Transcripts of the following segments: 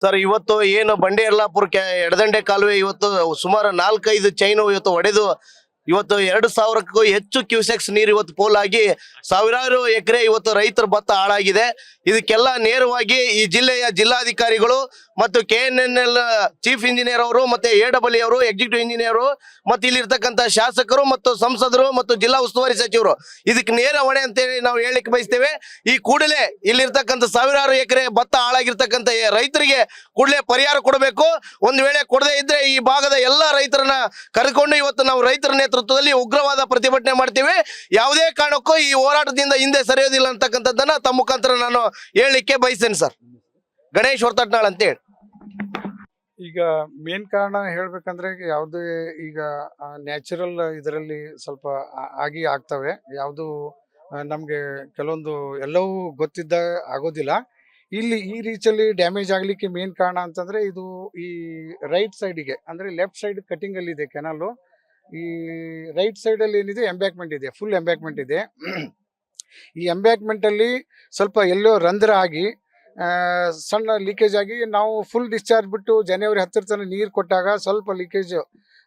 Sir ಇವತ್ತು ಏನು ಬಂಡೆ ಯಲ್ಲಾಪುರ ಎಡದಂಡೆ ಕಾಲುವೆ ಇವತ್ತು ಸುಮಾರು 4-5 ಚೈನು ಇವತ್ತು ಒಡೆದು ಇವತ್ತು 2000ಕ್ಕೂ ಹೆಚ್ಚು ಕ್ಯೂಸೆಕ್ಸ್ ನೀರು ಇವತ್ತು ಪೋಲಾಗಿ ಸಾವಿರಾರು ಎಕರೆ ಇವತ್ತು ರೈತರ ಭತ್ತ ಹಾಳಾಗಿದೆ. ಇದಕ್ಕೆಲ್ಲ ನೇರವಾಗಿ ಈ ಜಿಲ್ಲೆಯ ಜಿಲ್ಲಾಧಿಕಾರಿಗಳು ಮತ್ತು KNNL ಚೀಫ್ ಇಂಜಿನಿಯರ್ ಅವರು ಮತ್ತೆ AEE ಅವರು ಎಕ್ಸಿಕ್ಯೂಟಿವ್ ಇಂಜಿನಿಯರ್ ಮತ್ತು ಇಲ್ಲಿರ್ತಕ್ಕಂಥ ಶಾಸಕರು ಮತ್ತು ಸಂಸದರು ಮತ್ತು ಜಿಲ್ಲಾ ಉಸ್ತುವಾರಿ ಸಚಿವರು ಇದಕ್ಕೆ ನೇರ ಹೊಣೆ ಅಂತೇಳಿ ನಾವು ಹೇಳಿಕ್ಕೆ ಬಯಸ್ತೇವೆ. ಈ ಕೂಡಲೇ ಇಲ್ಲಿರ್ತಕ್ಕಂಥ ಸಾವಿರಾರು ಎಕರೆ ಭತ್ತ ಹಾಳಾಗಿರ್ತಕ್ಕಂಥ ರೈತರಿಗೆ ಕೂಡಲೇ ಪರಿಹಾರ ಕೊಡಬೇಕು. ಒಂದು ವೇಳೆ ಕೊಡದೇ ಇದ್ರೆ ಈ ಭಾಗದ ಎಲ್ಲ ರೈತರನ್ನ ಕರೆದುಕೊಂಡು ಇವತ್ತು ನಾವು ರೈತರ ನೇತೃತ್ವದಲ್ಲಿ ಉಗ್ರವಾದ ಪ್ರತಿಭಟನೆ ಮಾಡ್ತೀವಿ. ಯಾವುದೇ ಕಾರಣಕ್ಕೂ ಈ ಹೋರಾಟದಿಂದ ಹಿಂದೆ ಸರಿಯೋದಿಲ್ಲ ಅಂತಕ್ಕಂಥದ್ದನ್ನ ತಮ್ಮ ಮುಖಾಂತರ ನಾನು ಹೇಳಲಿಕ್ಕೆ ಬಯಸ್ತೇನೆ ಸರ್. ಗಣೇಶ್ ಹೊರತಟ್ನಾಳ್ ಅಂತೇಳಿ. ಈಗ ಮೇನ್ ಕಾರಣ ಹೇಳ್ಬೇಕಂದ್ರೆ ಯಾವುದೇ ಈಗ ನ್ಯಾಚುರಲ್ ಇದರಲ್ಲಿ ಸ್ವಲ್ಪ ಆಗ್ತವೆ. ಯಾವುದು ನಮಗೆ ಕೆಲವೊಂದು ಎಲ್ಲವೂ ಗೊತ್ತಿದ್ದ ಆಗೋದಿಲ್ಲ. ಇಲ್ಲಿ ಈ ರೀತಿಯಲ್ಲಿ ಡ್ಯಾಮೇಜ್ ಆಗ್ಲಿಕ್ಕೆ ಮೇನ್ ಕಾರಣ ಅಂತಂದ್ರೆ ಇದು ಈ ರೈಟ್ ಸೈಡಿಗೆ ಅಂದ್ರೆ ಲೆಫ್ಟ್ ಸೈಡ್ ಕಟಿಂಗ್ ಅಲ್ಲಿ ಇದೆ ಕೆನಾಲು. ಈ ರೈಟ್ ಸೈಡ್ ಅಲ್ಲಿ ಏನಿದೆ ಎಂಬ್ಯಾಕ್ಮೆಂಟ್ ಇದೆ, ಫುಲ್ ಎಂಬ್ಯಾಕ್ಮೆಂಟ್ ಇದೆ. ಈ ಎಂಬ್ಯಾಕ್ಮೆಂಟ್ ಅಲ್ಲಿ ಸ್ವಲ್ಪ ಎಲ್ಲೋ ರಂಧ್ರ ಆಗಿ ಸಣ್ಣ ಲೀಕೇಜ್ ಆಗಿ ನಾವು ಫುಲ್ ಡಿಸ್ಚಾರ್ಜ್ ಬಿಟ್ಟು ಜನವರಿ 10 ತನಕ ನೀರು ಕೊಟ್ಟಾಗ ಸ್ವಲ್ಪ ಲೀಕೇಜ್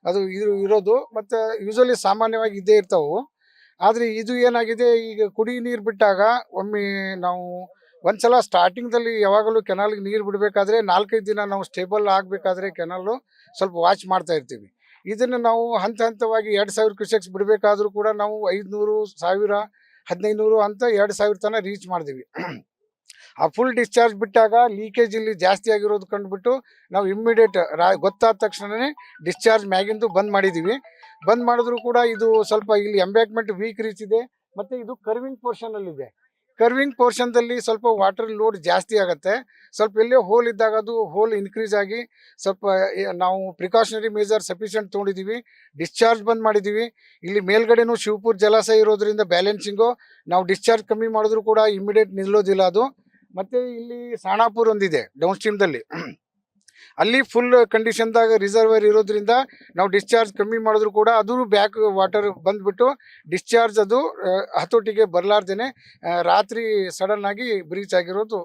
ಅದು ಇರೋದು. ಮತ್ತು ಯೂಶಲಿ ಸಾಮಾನ್ಯವಾಗಿ ಇದ್ದೇ ಇರ್ತಾವೆ. ಆದರೆ ಇದು ಏನಾಗಿದೆ, ಈಗ ಕುಡಿ ನೀರು ಬಿಟ್ಟಾಗ ಒಮ್ಮೆ ನಾವು ಒಂದ್ಸಲ ಸ್ಟಾರ್ಟಿಂಗ್ದಲ್ಲಿ ಯಾವಾಗಲೂ ಕೆನಾಲ್ಗೆ ನೀರು ಬಿಡಬೇಕಾದ್ರೆ 4-5 ದಿನ ನಾವು ಸ್ಟೇಬಲ್ ಆಗಬೇಕಾದ್ರೆ ಕೆನಾಲು ಸ್ವಲ್ಪ ವಾಚ್ ಮಾಡ್ತಾ ಇರ್ತೀವಿ. ಇದನ್ನು ನಾವು ಹಂತವಾಗಿ 2000 ಕ್ಯೂಸೆಕ್ಸ್ ಬಿಡಬೇಕಾದ್ರೂ ಕೂಡ ನಾವು 500, 1000, 1500 ಅಂತ 2000 ತನಕ ರೀಚ್ ಮಾಡಿದ್ವಿ. ಆ ಫುಲ್ ಡಿಸ್ಚಾರ್ಜ್ ಬಿಟ್ಟಾಗ ಲೀಕೇಜ್ ಇಲ್ಲಿ ಜಾಸ್ತಿ ಆಗಿರೋದು ಕಂಡುಬಿಟ್ಟು ನಾವು ಇಮ್ಮಿಡಿಯೇಟ್ ಗೊತ್ತಾದ ತಕ್ಷಣವೇ ಡಿಸ್ಚಾರ್ಜ್ ಮ್ಯಾಗಿಂದು ಬಂದ್ ಮಾಡಿದ್ದೀವಿ. ಬಂದ್ ಮಾಡಿದ್ರು ಕೂಡ ಇದು ಸ್ವಲ್ಪ ಇಲ್ಲಿ ಎಂಬ್ಯಾಕ್ಮೆಂಟ್ ವೀಕ್ ರೀಚ್ ಇದೆ ಮತ್ತು ಇದು ಕರ್ವಿಂಗ್ ಪೋರ್ಷನಲ್ಲಿದೆ. ಕರ್ವಿಂಗ್ ಪೋರ್ಷನ್ದಲ್ಲಿ ಸ್ವಲ್ಪ ವಾಟರ್ ಲೋಡ್ ಜಾಸ್ತಿ ಆಗುತ್ತೆ. ಸ್ವಲ್ಪ ಎಲ್ಲೇ ಹೋಲ್ ಇದ್ದಾಗ ಅದು ಹೋಲ್ ಇನ್ಕ್ರೀಸ್ ಆಗಿ ಸ್ವಲ್ಪ ನಾವು ಪ್ರಿಕಾಷನರಿ ಮೆಜರ್ ಸಫಿಷಿಯೆಂಟ್ ತೊಗೊಂಡಿದ್ದೀವಿ. ಡಿಸ್ಚಾರ್ಜ್ ಬಂದ್ ಮಾಡಿದ್ದೀವಿ. ಇಲ್ಲಿ ಮೇಲ್ಗಡೆನೂ ಶಿವಪುರ ಜಲಾಶಯ ಇರೋದ್ರಿಂದ ಬ್ಯಾಲೆನ್ಸಿಂಗು ನಾವು ಡಿಸ್ಚಾರ್ಜ್ ಕಮ್ಮಿ ಮಾಡಿದ್ರು ಕೂಡ ಇಮಿಡಿಯೇಟ್ ನಿಲ್ಲೋದಿಲ್ಲ ಅದು. ಮತ್ತು ಇಲ್ಲಿ ಸಾಣಾಪುರ ಒಂದಿದೆ ಡೌನ್ ಸ್ಟ್ರೀಮ್ದಲ್ಲಿ, ಅಲ್ಲಿ ಫುಲ್ ಕಂಡೀಷನ್ದಾಗ ರಿಸರ್ವರ್ ಇರೋದ್ರಿಂದ ನಾವು ಡಿಸ್ಚಾರ್ಜ್ ಕಮ್ಮಿ ಮಾಡಿದ್ರು ಕೂಡ ಅದು ಬ್ಯಾಕ್ ವಾಟರ್ ಬಂದ್ಬಿಟ್ಟು ಡಿಸ್ಚಾರ್ಜ್ ಅದು ಹತೋಟಿಗೆ ಬರಲಾರ್ದೇನೆ ರಾತ್ರಿ ಸಡನ್ ಆಗಿ ಬ್ರೀಚ್ ಆಗಿರೋದು.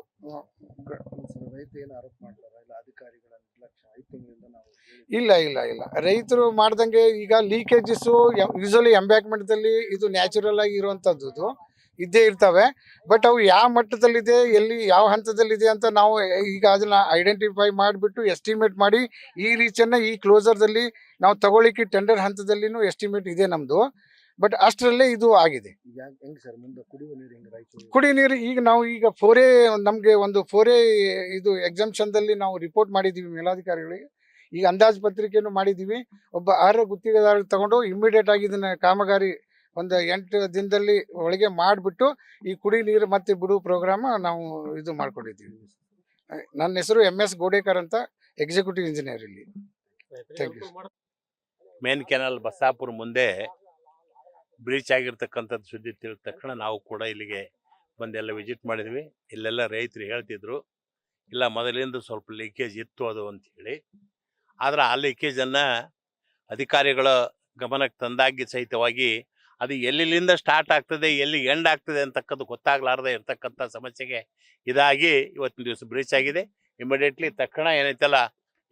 ಇಲ್ಲ ಇಲ್ಲ ಇಲ್ಲ ರೈತರು ಮಾಡ್ದಂಗೆ ಈಗ ಲೀಕೇಜಸ್ಸು ಯೂಶಲಿ ಎಂಬ್ಯಾಕ್ಮೆಂಟ್ದಲ್ಲಿ ಇದು ನ್ಯಾಚುರಲ್ ಆಗಿ ಇರುವಂಥದ್ದು ಇದ್ದೇ ಇರ್ತವೆ. ಬಟ್ ಅವು ಯಾವ ಮಟ್ಟದಲ್ಲಿದೆ, ಎಲ್ಲಿ ಯಾವ ಹಂತದಲ್ಲಿದೆ ಅಂತ ನಾವು ಈಗ ಅದನ್ನ ಐಡೆಂಟಿಫೈ ಮಾಡಿಬಿಟ್ಟು ಎಸ್ಟಿಮೇಟ್ ಮಾಡಿ ಈ ರೀಚನ್ನು ಈ ಕ್ಲೋಸರ್ದಲ್ಲಿ ನಾವು ತಗೊಳ್ಳಿಕ್ಕೆ ಟೆಂಡರ್ ಹಂತದಲ್ಲಿನೂ ಎಸ್ಟಿಮೇಟ್ ಇದೆ ನಮ್ಮದು. ಬಟ್ ಅಷ್ಟರಲ್ಲೇ ಇದು ಆಗಿದೆ. ಕುಡಿ ನೀರು ಈಗ ನಾವು ಈಗ ನಮಗೆ ಒಂದು 4A ಇದು ಎಕ್ಸಾಮ್ಷನ್ದಲ್ಲಿ ನಾವು ರಿಪೋರ್ಟ್ ಮಾಡಿದ್ದೀವಿ ಮೇಲಾಧಿಕಾರಿಗಳಿಗೆ. ಈಗ ಅಂದಾಜು ಪತ್ರಿಕೆಯನ್ನು ಮಾಡಿದ್ದೀವಿ. ಒಬ್ಬ ಅರ್ಹ ಗುತ್ತಿಗೆದಾರ ತಗೊಂಡು ಇಮ್ಮಿಡಿಯೇಟ್ ಆಗಿ ಇದನ್ನ ಕಾಮಗಾರಿ ಒಂದು 8 ದಿನದಲ್ಲಿ ಒಳಗೆ ಮಾಡಿಬಿಟ್ಟು ಈ ಕುಡಿ ನೀರು ಮತ್ತೆ ಬಿಡು ಪ್ರೋಗ್ರಾಮ್ ನಾವು ಇದು ಮಾಡ್ಕೊಂಡಿದ್ದೀವಿ. ನನ್ನ ಹೆಸರು MS ಗೋಡೇಕರ್ ಅಂತ, ಎಕ್ಸಿಕ್ಯೂಟಿವ್ ಇಂಜಿನಿಯರ್ ಇಲ್ಲಿ. Thank you. Main canal Basapura ಮುಂದೆ ಬ್ರೀಚ್ ಆಗಿರ್ತಕ್ಕಂಥದ್ದು ಸುದ್ದಿ ತಿಳಿದ ತಕ್ಷಣ ನಾವು ಕೂಡ ಇಲ್ಲಿಗೆ ಬಂದೆಲ್ಲ ವಿಸಿಟ್ ಮಾಡಿದ್ವಿ. ಇಲ್ಲೆಲ್ಲ ರೈತರು ಹೇಳ್ತಿದ್ರು ಇಲ್ಲ ಮೊದಲಿಂದ ಸ್ವಲ್ಪ ಲೀಕೇಜ್ ಇತ್ತು ಅದು ಅಂಥೇಳಿ. ಆದರೆ ಆ ಲೀಕೇಜನ್ನು ಅಧಿಕಾರಿಗಳ ಗಮನಕ್ಕೆ ತಂದಾಗಿ ಸಹಿತವಾಗಿ ಅದು ಎಲ್ಲಿಂದ ಸ್ಟಾರ್ಟ್ ಆಗ್ತದೆ ಎಲ್ಲಿ ಎಂಡ್ ಆಗ್ತದೆ ಅಂತಕ್ಕದ್ದು ಗೊತ್ತಾಗ್ಲಾರ್ದೆ ಇರ್ತಕ್ಕಂಥ ಸಮಸ್ಯೆಗೆ ಇದಾಗಿ ಇವತ್ತಿನ ದಿವಸ ಬ್ರೀಚ್ ಆಗಿದೆ. ಇಮಿಡಿಯೇಟ್ಲಿ ತಕ್ಷಣ ಏನೈತಲ್ಲ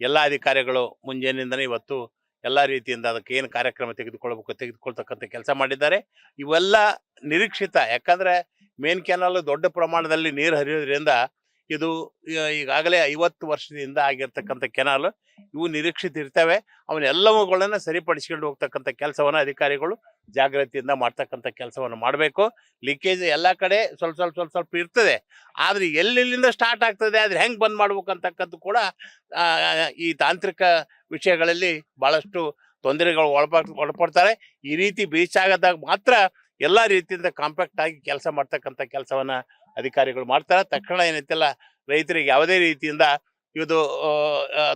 ಎಲ್ಲ ಅಧಿಕಾರಿಗಳು ಮುಂಜಾನೆಯಿಂದನೇ ಇವತ್ತು ಎಲ್ಲ ರೀತಿಯಿಂದ ಅದಕ್ಕೆ ಏನು ಕಾರ್ಯಕ್ರಮ ತೆಗೆದುಕೊಳ್ತಕ್ಕಂಥ ಕೆಲಸ ಮಾಡಿದ್ದಾರೆ. ಇವೆಲ್ಲ ನಿರೀಕ್ಷಿತ. ಯಾಕಂದರೆ ಮೇನ್ ಕೆನಾಲ್ ದೊಡ್ಡ ಪ್ರಮಾಣದಲ್ಲಿ ನೀರು ಹರಿಯೋದ್ರಿಂದ ಇದು ಈಗಾಗಲೇ 50 ವರ್ಷದಿಂದ ಆಗಿರ್ತಕ್ಕಂಥ ಕೆನಾಲ್. ಇವು ನಿರೀಕ್ಷಿತ ಇರ್ತವೆ. ಅವನ್ನೆಲ್ಲವುಗಳನ್ನು ಸರಿಪಡಿಸ್ಕೊಂಡು ಹೋಗ್ತಕ್ಕಂಥ ಕೆಲಸವನ್ನು ಅಧಿಕಾರಿಗಳು ಜಾಗೃತಿಯಿಂದ ಮಾಡ್ತಕ್ಕಂಥ ಕೆಲಸವನ್ನು ಮಾಡಬೇಕು. ಲೀಕೇಜ್ ಎಲ್ಲ ಕಡೆ ಸ್ವಲ್ಪ ಇರ್ತದೆ. ಆದರೆ ಎಲ್ಲೆಲ್ಲಿಂದ ಸ್ಟಾರ್ಟ್ ಆಗ್ತದೆ ಆದರೆ ಹೆಂಗೆ ಬಂದ್ ಮಾಡ್ಬೇಕು ಅಂತಕ್ಕದ್ದು ಕೂಡ ಈ ತಾಂತ್ರಿಕ ವಿಷಯಗಳಲ್ಲಿ ಭಾಳಷ್ಟು ತೊಂದರೆಗಳು ಒಳಪಡ್ತಾರೆ. ಈ ರೀತಿ ಬ್ರೀಚ್ ಆಗದಾಗ ಮಾತ್ರ ಎಲ್ಲ ರೀತಿಯಿಂದ ಕಾಂಪ್ಯಾಕ್ಟ್ ಆಗಿ ಕೆಲಸ ಮಾಡ್ತಕ್ಕಂಥ ಕೆಲಸವನ್ನು ಅಧಿಕಾರಿಗಳು ಮಾಡ್ತಾರೆ. ತಕ್ಷಣ ಏನೈತಿಲ್ಲ ರೈತರಿಗೆ ಯಾವುದೇ ರೀತಿಯಿಂದ ಇದು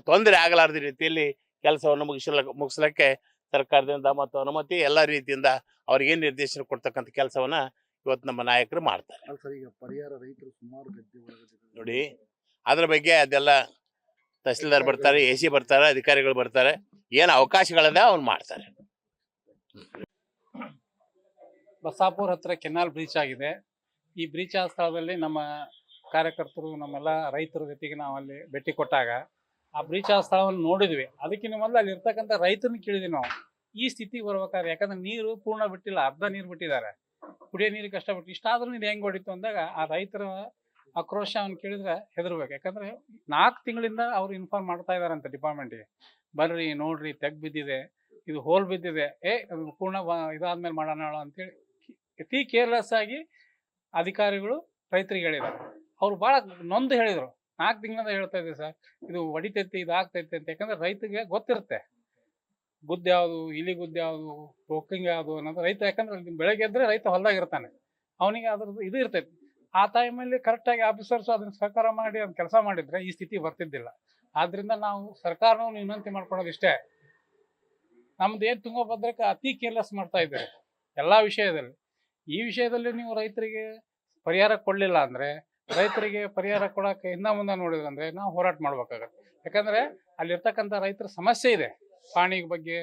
ತೊಂದರೆ ಆಗಲಾರ್ದ ರೀತಿಯಲ್ಲಿ ಕೆಲಸವನ್ನು ಮುಗಿಸ್ಲಿಕ್ಕೆ ಸರ್ಕಾರದಿಂದ ಮತ್ತು ಅನುಮತಿ ಎಲ್ಲ ರೀತಿಯಿಂದ ಅವ್ರಿಗೇನು ನಿರ್ದೇಶನ ಕೊಡ್ತಕ್ಕಂಥ ಕೆಲಸವನ್ನು ಇವತ್ತು ನಮ್ಮ ನಾಯಕರು ಮಾಡ್ತಾರೆ. ನೋಡಿ ಅದ್ರ ಬಗ್ಗೆ ಅದೆಲ್ಲ ತಹಸೀಲ್ದಾರ್ ಬರ್ತಾರೆ, AC ಬರ್ತಾರೆ, ಅಧಿಕಾರಿಗಳು ಬರ್ತಾರೆ. ಏನು ಅವಕಾಶಗಳಿದೆ ಅವ್ನು ಮಾಡ್ತಾರೆ. ಬಸಾಪುರ ಹತ್ರ ಕೆನಾಲ್ ಬ್ರೀಚ್ ಆಗಿದೆ. ಈ ಬ್ರೀಚ್ ಆದ ಸ್ಥಳದಲ್ಲಿ ನಮ್ಮ ಕಾರ್ಯಕರ್ತರು ನಮ್ಮೆಲ್ಲ ರೈತರ ಜೊತೆಗೆ ನಾವು ಅಲ್ಲಿ ಭೇಟಿ ಕೊಟ್ಟಾಗ ಆ ಬ್ರೀಚ್ ಆ ಸ್ಥಳವನ್ನು ನೋಡಿದ್ವಿ. ಅದಕ್ಕಿಂತ ಮೊದಲು ಅಲ್ಲಿ ಇರ್ತಕ್ಕಂಥ ರೈತರನ್ನ ಕೇಳಿದ್ವಿ ನಾವು ಈ ಸ್ಥಿತಿಗೆ ಬರ್ಬೇಕಾದ್ರೆ, ಯಾಕಂದ್ರೆ ನೀರು ಪೂರ್ಣ ಬಿಟ್ಟಿಲ್ಲ, ಅರ್ಧ ನೀರು ಬಿಟ್ಟಿದ್ದಾರೆ, ಕುಡಿಯೋ ನೀರಿಗೆ ಕಷ್ಟಪಟ್ಟು ಇಷ್ಟಾದ್ರೂ ಇದು ಹೆಂಗ್ ಹೊಡಿತು ಅಂದಾಗ ಆ ರೈತರ ಆಕ್ರೋಶ ಅವ್ನು ಕೇಳಿದ್ರೆ ಹೆದರ್ಬೇಕು. ಯಾಕಂದ್ರೆ 4 ತಿಂಗಳಿಂದ ಅವ್ರು ಇನ್ಫಾರ್ಮ್ ಮಾಡ್ತಾ ಇದಾರಂತ ಡಿಪಾರ್ಟ್ಮೆಂಟ್ಗೆ, ಬರ್ರಿ ನೋಡ್ರಿ ತೆಗ್ ಬಿದ್ದಿದೆ, ಇದು ಹೋಲ್ ಬಿದ್ದಿದೆ, ಅದು ಪೂರ್ಣ ಇದಾದ್ಮೇಲೆ ಮಾಡೋಣ ಅಂತೇಳಿ ಅತಿ ಕೇರ್ಲೆಸ್ ಆಗಿ ಅಧಿಕಾರಿಗಳು ರೈತರಿಗೆ ಹೇಳಿದ್ದಾರೆ. ಅವ್ರು ಭಾಳ ನೊಂದು ಹೇಳಿದ್ರು. 4 ತಿಂಗಳಿಂದ ಹೇಳ್ತಾ ಇದ್ದೀವಿ ಸರ್, ಇದು ಹೊಡಿತೈತಿ, ಇದು ಆಗ್ತೈತಿ ಅಂತ. ಯಾಕಂದ್ರೆ ರೈತರಿಗೆ ಗೊತ್ತಿರುತ್ತೆ ಗುದ್ದು ಯಾವುದು, ಇಲಿ ಗುದ್ದು ಯಾವುದು, ಟೋಕಿಂಗ್ ಯಾವುದು ಅನ್ನೋದು ರೈತ. ಯಾಕಂದ್ರೆ ಬೆಳಗ್ಗೆ ಎದ್ರೆ ರೈತ ಹೊಲ್ದಾಗ ಇರ್ತಾನೆ, ಅವನಿಗೆ ಅದ್ರದ್ದು ಇದು ಇರ್ತೈತಿ. ಆ ಟೈಮಲ್ಲಿ ಕರೆಕ್ಟಾಗಿ ಆಫೀಸರ್ಸ್ ಅದನ್ನ ಸಹಕಾರ ಮಾಡಿ ಅದನ್ನ ಕೆಲಸ ಮಾಡಿದ್ರೆ ಈ ಸ್ಥಿತಿ ಬರ್ತಿದ್ದಿಲ್ಲ. ಆದ್ರಿಂದ ನಾವು ಸರ್ಕಾರವನ್ನು ವಿನಂತಿ ಮಾಡ್ಕೊಳ್ಳೋದು ಇಷ್ಟೇ, ನಮ್ದು ಏನು ತುಂಗಭದ್ರಕ್ಕೆ ಅತಿ ಕೇರ್ಲೆಸ್ ಮಾಡ್ತಾ ಇದ್ದಾರೆ ಎಲ್ಲ ವಿಷಯದಲ್ಲಿ. ಈ ವಿಷಯದಲ್ಲಿ ನೀವು ರೈತರಿಗೆ ಪರಿಹಾರ ಕೊಡಲಿಲ್ಲ ಅಂದರೆ, ರೈತರಿಗೆ ಪರಿಹಾರ ಕೊಡೋಕೆ ಹಿಂದೆ ಮುಂದೆ ನೋಡಿದ್ರಂದ್ರೆ ನಾವು ಹೋರಾಟ ಮಾಡ್ಬೇಕಾಗತ್ತೆ. ಯಾಕಂದರೆ ಅಲ್ಲಿರ್ತಕ್ಕಂಥ ರೈತರ ಸಮಸ್ಯೆ ಇದೆ, ಪಾಣಿ ಬಗ್ಗೆ,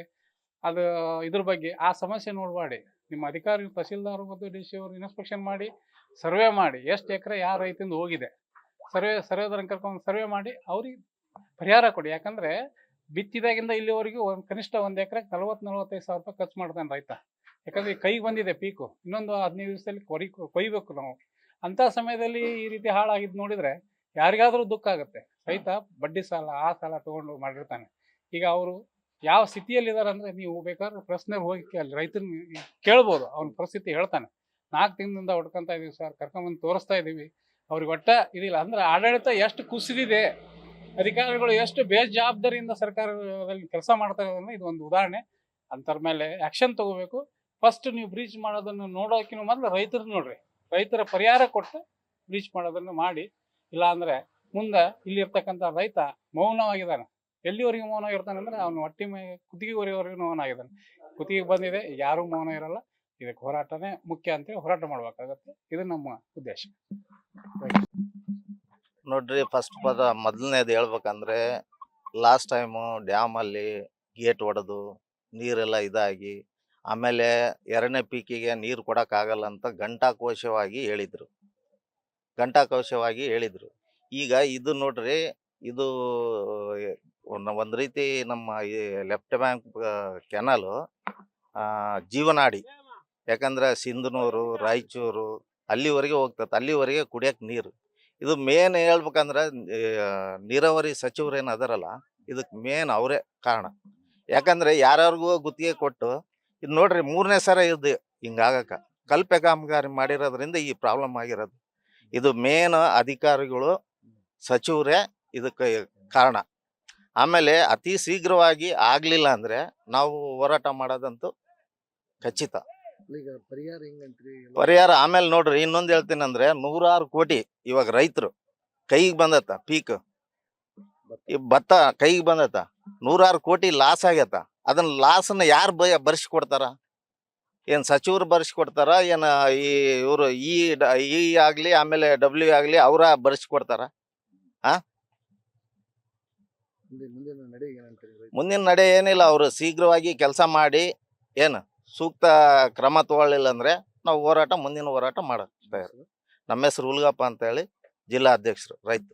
ಅದು ಇದ್ರ ಬಗ್ಗೆ. ಆ ಸಮಸ್ಯೆ ನೋಡಬೇಡಿ, ನಿಮ್ಮ ಅಧಿಕಾರಿ ತಹಸೀಲ್ದಾರ್ ಮತ್ತು ಡಿ ಸಿ ಅವರು ಇನ್ಸ್ಪೆಕ್ಷನ್ ಮಾಡಿ ಸರ್ವೆ ಮಾಡಿ ಎಷ್ಟು ಎಕರೆ ಯಾವ ರೈತಂದು ಹೋಗಿದೆ ಸರ್ವೇದರನ್ನು ಕರ್ಕೊಂಡು ಸರ್ವೆ ಮಾಡಿ ಅವ್ರಿಗೆ ಪರಿಹಾರ ಕೊಡಿ. ಯಾಕಂದರೆ ಬಿತ್ತಿದಾಗಿಂದ ಇಲ್ಲಿವರೆಗೂ ಕನಿಷ್ಠ 1 ಎಕರೆಗೆ 40-45 ಸಾವಿರ ರೂಪಾಯಿ ಖರ್ಚು ಮಾಡ್ತಾನೆ ರೈತ. ಯಾಕಂದರೆ ಕೈಗೆ ಬಂದಿದೆ ಪೀಕು, ಇನ್ನೊಂದು 15 ದಿವಸದಲ್ಲಿ ಕೊಯ್ಬೇಕು ನಾವು. ಅಂಥ ಸಮಯದಲ್ಲಿ ಈ ರೀತಿ ಹಾಳಾಗಿದ್ದು ನೋಡಿದರೆ ಯಾರಿಗಾದರೂ ದುಃಖ ಆಗುತ್ತೆ. ರೈತ ಬಡ್ಡಿ ಸಾಲ ಆ ಸಾಲ ತೊಗೊಂಡು ಮಾಡಿರ್ತಾನೆ. ಈಗ ಅವರು ಯಾವ ಸ್ಥಿತಿಯಲ್ಲಿದ್ದಾರೆ ಅಂದರೆ, ನೀವು ಬೇಕಾದ್ರೆ ಪ್ರಶ್ನೆ ಹೋಗಿ ಅಲ್ಲಿ ರೈತನ ಕೇಳ್ಬೋದು, ಅವ್ನ ಪರಿಸ್ಥಿತಿ ಹೇಳ್ತಾನೆ. 4 ತಿಂಗಳಿಂದ ಹೊಡ್ಕೊತಾ ಇದೀವಿ ಸರ್, ಕರ್ಕೊಂಬಂದು ತೋರಿಸ್ತಾ ಇದ್ದೀವಿ, ಅವ್ರಿಗೆ ಒಟ್ಟ ಇದಿಲ್ಲ. ಅಂದರೆ ಆಡಳಿತ ಎಷ್ಟು ಕುಸಿದಿದೆ, ಅಧಿಕಾರಿಗಳು ಎಷ್ಟು ಬೇಜವಾಬ್ದಾರಿಯಿಂದ ಸರ್ಕಾರದಲ್ಲಿ ಕೆಲಸ ಮಾಡ್ತಾ ಇರೋದನ್ನ ಇದು ಒಂದು ಉದಾಹರಣೆ. ಅಂಥವ್ರ ಮೇಲೆ ಆ್ಯಕ್ಷನ್ ತಗೋಬೇಕು. ಫಸ್ಟ್ ನೀವು ಬ್ರೀಚ್ ಮಾಡೋದನ್ನು ನೋಡೋಕ್ಕಿಂತ ಮೊದಲು ರೈತರು ನೋಡ್ರಿ, ರೈತರ ಪರಿಹಾರ ಕೊಟ್ಟು ಬ್ರೀಚ್ ಮಾಡೋದನ್ನು ಮಾಡಿ. ಇಲ್ಲ ಅಂದರೆ ಮುಂದೆ ಇಲ್ಲಿರ್ತಕ್ಕಂಥ ರೈತ ಮೌನವಾಗಿದ್ದಾನೆ. ಎಲ್ಲಿವರೆಗೂ ಮೌನ ಇರ್ತಾನೆ ಅಂದರೆ ಅವನು ಹೊಟ್ಟಿ ಕುತ್ತಿಗೆವರೆವರೆಗೂ ಮೌನಾಗಿದ್ದಾನೆ. ಕುತ್ತಿಗೆ ಬಂದಿದೆ, ಯಾರೂ ಮೌನ ಇರಲ್ಲ. ಇದಕ್ಕೆ ಹೋರಾಟನೇ ಮುಖ್ಯ ಅಂತೇಳಿ ಹೋರಾಟ ಮಾಡ್ಬೇಕಾಗತ್ತೆ. ಇದು ನಮ್ಮ ಉದ್ದೇಶ. ನೋಡ್ರಿ, ಫಸ್ಟ್ ಮೊದಲನೇದು ಹೇಳ್ಬೇಕಂದ್ರೆ, ಲಾಸ್ಟ್ ಟೈಮು ಡ್ಯಾಮಲ್ಲಿ ಗೇಟ್ ಒಡೆದು ನೀರೆಲ್ಲ ಇದಾಗಿ ಆಮೇಲೆ 2ನೇ ಪೀಕಿಗೆ ನೀರು ಕೊಡೋಕ್ಕಾಗಲ್ಲ ಅಂತ ಘಂಟಾಘೋಷವಾಗಿ ಹೇಳಿದರು. ಈಗ ಇದು ನೋಡ್ರಿ, ಇದು ಒಂದು ರೀತಿ ನಮ್ಮ ಈ ಲೆಫ್ಟ್ ಬ್ಯಾಂಕ್ ಕೆನಾಲು ಜೀವನಾಡಿ. ಯಾಕಂದ್ರೆ ಸಿಂಧನೂರು, ರಾಯಚೂರು ಅಲ್ಲಿವರೆಗೆ ಹೋಗ್ತದೆ, ಅಲ್ಲಿವರೆಗೆ ಕುಡಿಯೋಕೆ ನೀರು. ಇದು ಮೇನ್ ಹೇಳ್ಬೇಕಂದ್ರೆ ನೀರಾವರಿ ಸಚಿವರು ಏನು ಅದರಲ್ಲ, ಇದಕ್ಕೆ ಮೇನ್ ಅವರೇ ಕಾರಣ. ಯಾಕಂದ್ರೆ ಯಾರ್ಯಾರಿಗೂ ಗುತ್ತಿಗೆ ಕೊಟ್ಟು ಇದು ನೋಡ್ರಿ 3ನೇ ಸಲ ಇದು ಹಿಂಗಾಗಕ್ಕೆ ಕಲ್ಪೆ ಕಾಮಗಾರಿ ಮಾಡಿರೋದ್ರಿಂದ ಈ ಪ್ರಾಬ್ಲಮ್ ಆಗಿರೋದು. ಇದು ಮೇನ್ ಅಧಿಕಾರಿಗಳು, ಸಚಿವರೇ ಇದಕ್ಕೆ ಕಾರಣ. ಆಮೇಲೆ ಅತಿ ಶೀಘ್ರವಾಗಿ ಆಗಲಿಲ್ಲ ಅಂದರೆ ನಾವು ಹೋರಾಟ ಮಾಡೋದಂತೂ ಖಚಿತ. ಈಗ ಪರಿಹಾರ ಹೆಂಗಂತ್ರಿ? ಪರಿಹಾರ ಆಮೇಲೆ ನೋಡ್ರಿ, ಇನ್ನೊಂದು ಹೇಳ್ತೀನಿ ಅಂದ್ರೆ 106 ಕೋಟಿ ಇವಾಗ ರೈತರು ಕೈಗೆ ಬಂದತ್ತ. ಪೀಕ್ ಈ ಭತ್ತ ಕೈಗೆ ಬಂದತ್ತ, 106 ಕೋಟಿ ಲಾಸ್ ಆಗ್ಯತ. ಅದನ್ನ ಲಾಸನ್ನ ಯಾರು ಬರ್ಸಿಕೊಡ್ತಾರ? ಏನು ಸಚಿವರು ಬರ್ಸಿಕೊಡ್ತಾರ? ಏನು ಇವರು ಇ ಆಗಲಿ ಆಮೇಲೆ ಡಬ್ಲ್ಯೂ ಆಗಲಿ ಅವರ ಬರ್ಸಿಕೊಡ್ತಾರ? ಮುಂದಿನ ನಡೆ ಏನಿಲ್ಲ. ಅವರು ಶೀಘ್ರವಾಗಿ ಕೆಲಸ ಮಾಡಿ ಏನು ಸೂಕ್ತ ಕ್ರಮ ತಗೊಳ್ಳಿಲ್ಲ ಅಂದ್ರೆ ನಾವು ಮುಂದಿನ ಹೋರಾಟ ಮಾಡುತ್ತಾ ಇರೋದು. ನಮ್ಮ ಹೆಸರು ಹುಲ್ಗಪ್ಪ ಅಂತ ಹೇಳಿ, ಜಿಲ್ಲಾ ಅಧ್ಯಕ್ಷರು ರೈತ.